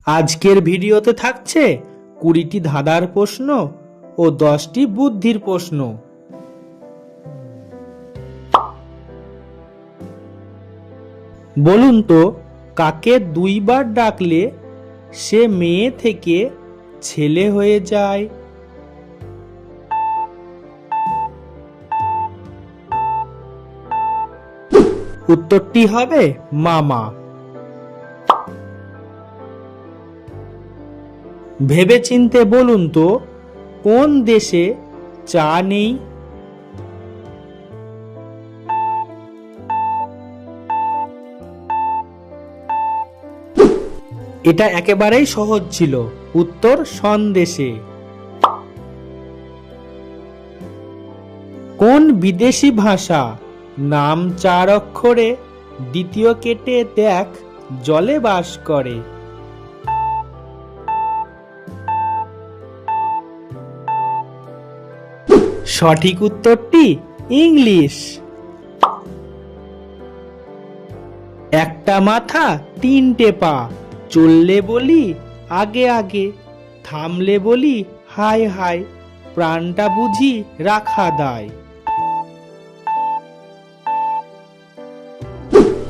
আজকের ভিডিওতে থাকছে 20টি ধাঁধার প্রশ্ন ও 10টি বুদ্ধির প্রশ্ন। বলুন তো, কাকে দুইবার ডাকলে সে মেয়ে থেকে ছেলে হয়ে যায়? উত্তরটি হবে মামা। ভেবেচিন্তে বলুন তো, কোন দেশে চা নেই? এটা একেবারেই সহজ ছিল, উত্তর সন্দেশে। কোন বিদেশি ভাষা নাম 4 অক্ষরে, দ্বিতীয় কেটে দেখ জলে বাস করে? সঠিক উত্তরটি ইংলিশ। একটা মাথা 3টে পা, চললে বলি আগে আগে, থামলে বলি হায় হায়, প্রাণটা বুঝি রাখা দায়?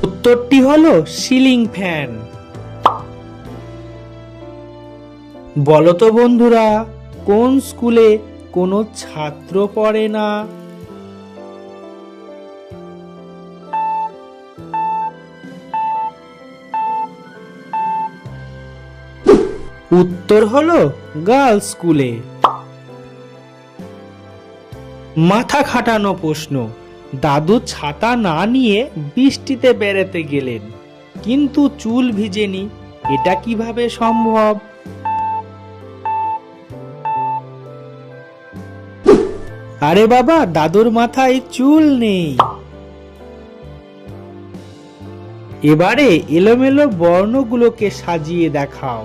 উত্তরটি হলো সিলিং ফ্যান। বলো তো বন্ধুরা, কোন স্কুলে কোনো ছাত্র পড়ে না? উত্তর হলো গার্লস স্কুলে। মাথা খাটানো প্রশ্ন। দাদু ছাতা না নিয়ে বৃষ্টিতে বেড়াতে গেলেন, কিন্তু চুল ভিজেনি, এটা কিভাবে সম্ভব? আরে বাবা, দাদুর মাথায় চুল নেই। এবারে এলোমেলো বর্ণগুলোকে সাজিয়ে দেখাও।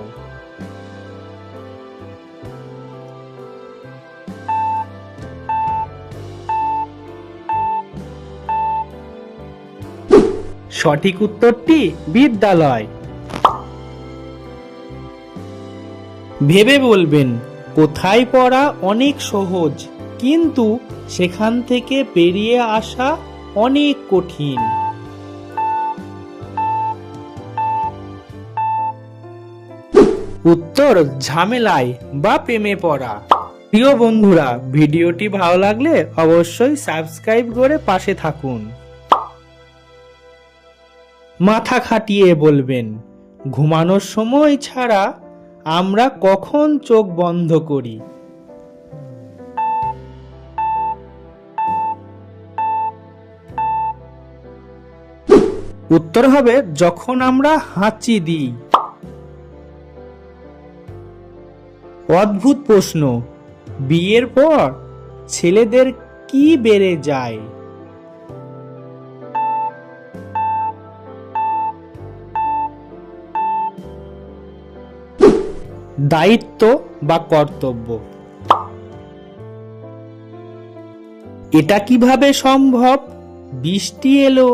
সঠিক উত্তরটি বিদ্যালয়। ভেবে বলবেন, কোথায় পড়া অনেক সহজ, কিন্তু সেখান থেকে বেরিয়ে আসা অনেক কঠিন? উত্তর ঝামেলায় বা প্রেমে পড়া। প্রিয় বন্ধুরা, ভিডিওটি ভালো লাগলে অবশ্যই সাবস্ক্রাইব করে পাশে থাকুন। মাথা খাটিয়ে বলবেন, ঘুমানোর সময় ছাড়া আমরা কখন চোখ বন্ধ করি? উত্তর হবে যখন আমরা হাঁচি দিই। অদ্ভুত প্রশ্ন। বিয়ের পর ছেলেদের কি বেড়ে যায়? দায়িত্ব বা কর্তব্য। এটা কিভাবে সম্ভব? বৃষ্টি এলো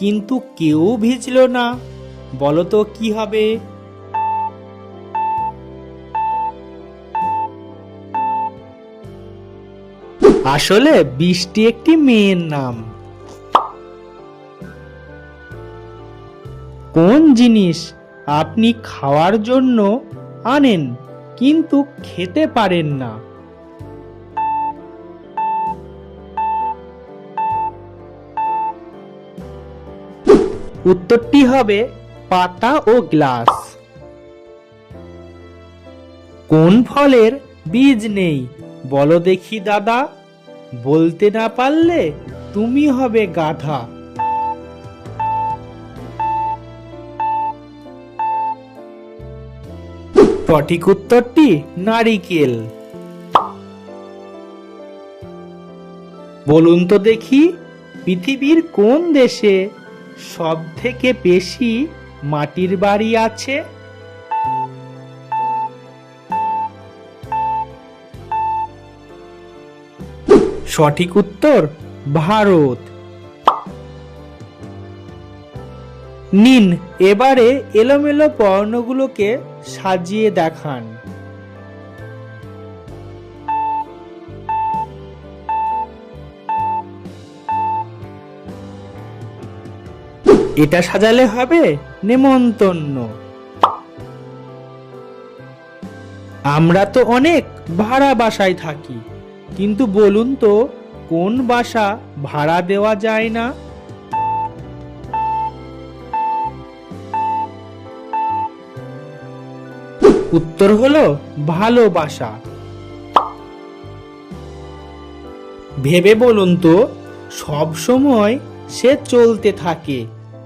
কিন্তু কেউ ভিজলো না, বলো তো কি হবে? আসলে বৃষ্টি একটি মেয়ের নাম। কোন জিনিস আপনি খাওয়ার জন্য আনেন কিন্তু খেতে পারেন না? উত্তরটি হবে পাতা ও গ্লাস। কোন ফলের বীজ নেই, বলো দেখি দাদা? বলতে না পারলে তুমি হবে গাধা। সঠিক উত্তরটি নারিকেল। বলুন তো দেখি, পৃথিবীর কোন দেশে সব থেকে বেশি মাটির বাড়ি আছে? সঠিক উত্তর ভারত। নিন, এবারে এলোমেলো বর্ণগুলোকে সাজিয়ে দেখান। এটা সাজালে হবে নেমন্তন্ন। আমরা তো অনেক ভাড়া বাসায় থাকি, কিন্তু বলুন তো কোন বাসা ভাড়া দেওয়া যায় না? উত্তর হলো ভালোবাসা। ভেবে বলুন তো, সব সময় সে চলতে থাকে,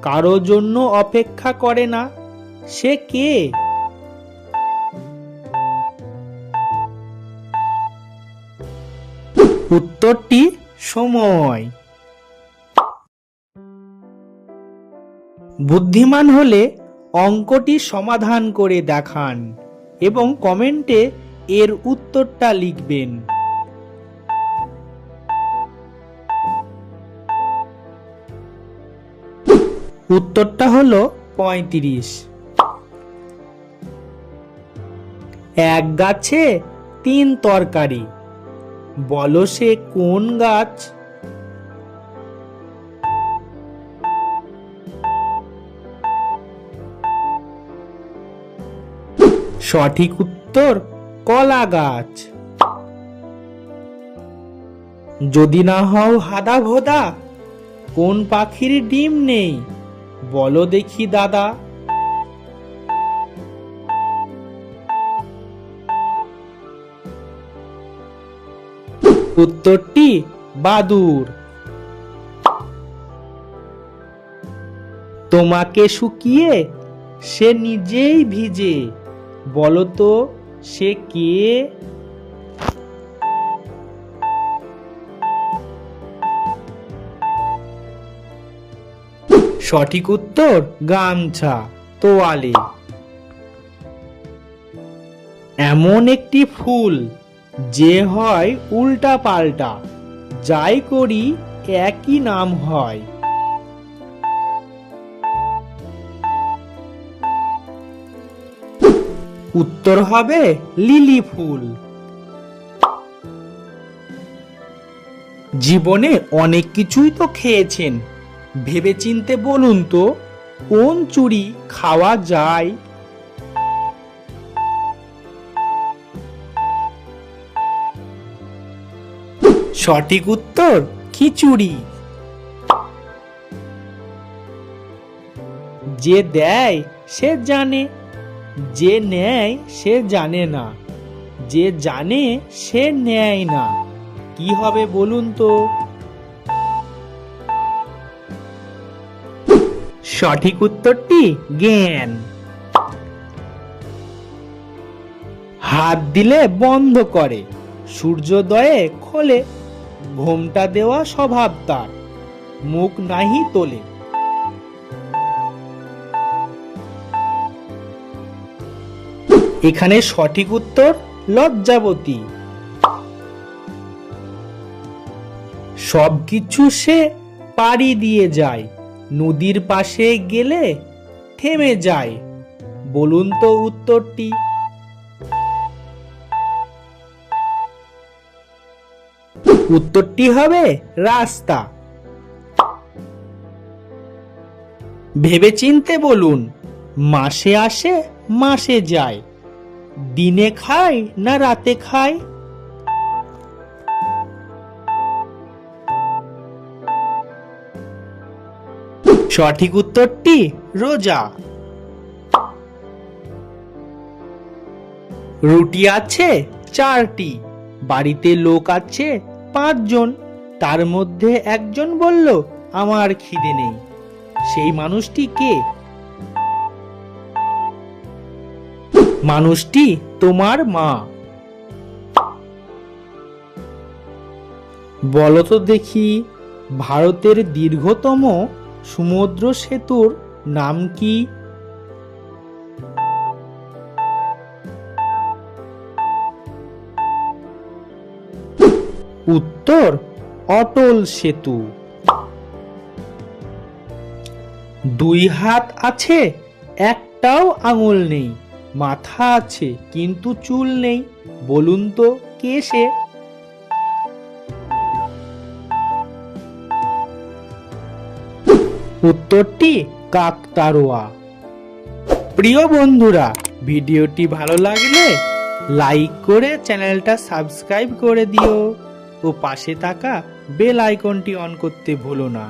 কারো জন্য অপেক্ষা করে না, সে কে? উত্তরটি সময়। বুদ্ধিমান হলে অঙ্কটি সমাধান করে দেখান এবং কমেন্টে এর উত্তরটা লিখবেন। উত্তরটা হলো 35। এক গাছে 3 তরকারি, বলো সে কোন গাছ? সঠিক উত্তর কলা গাছ। যদি না হও হাদা ভোদা, কোন পাখির ডিম নেই, বলো দেখি দাদা? উত্তরটি বাদুড়। তোমাকে শুকিয়ে সে নিজেই ভিজে, বলো তো সে কে? সঠিক উত্তর গামছা, তোয়ালে। এমন একটি ফুল যে হয় উল্টা পাল্টা, যাই করি একই নাম হয়। উত্তর হবে লিলি ফুল। জীবনে অনেক কিছুই তো খেয়েছেন, ভেবেচিন্তে বলুন তো কোন চুড়ি খাওয়া যায়? সঠিক উত্তর খিচুড়ি। যে দেয় সে জানে, যে নেয় সে জানে না, যে জানে সে নেয় না, কি হবে বলুন তো? সঠিক উত্তরটি জ্ঞান। হাত দিলে বন্ধ করে, সূর্যোদয়ে খোলে, ঘোমটা দেওয়া স্বভাব তার, মুখ নাহি তোলে। এখানে সঠিক উত্তর লজ্জাবতী। সবকিছু সে পাড়ি দিয়ে যায়, নদীর পাশে গেলে থেমে যায়, বলুন তো উত্তরটি? উত্তরটি হবে রাস্তা। ভেবেচিন্তে বলুন, মাসে আসে মাসে যায়, দিনে খায় না রাতে খায়? সঠিক উত্তরটি রোজা। রুটি আছে 4টি, বাড়িতে লোক আছে 5 জন, তার মধ্যে একজন বলল আমার খিদে নেই, সেই মানুষটি কে? মানুষটি তোমার মা। বলো তো দেখি, ভারতের দীর্ঘতম সমুদ্র সেতুর নাম কি? উত্তর অটল সেতু। দুই হাত আছে, একটাও আঙুল নেই, মাথা আছে কিন্তু চুল নেই, বলুন তো কে সে? উত্তরটি কাকতাড়ুয়া। প্রিয় বন্ধুরা, ভিডিওটি ভালো লাগলে লাইক করে চ্যানেলটা সাবস্ক্রাইব করে দিও ও পাশে থাকা বেল আইকনটি অন করতে ভুলো না।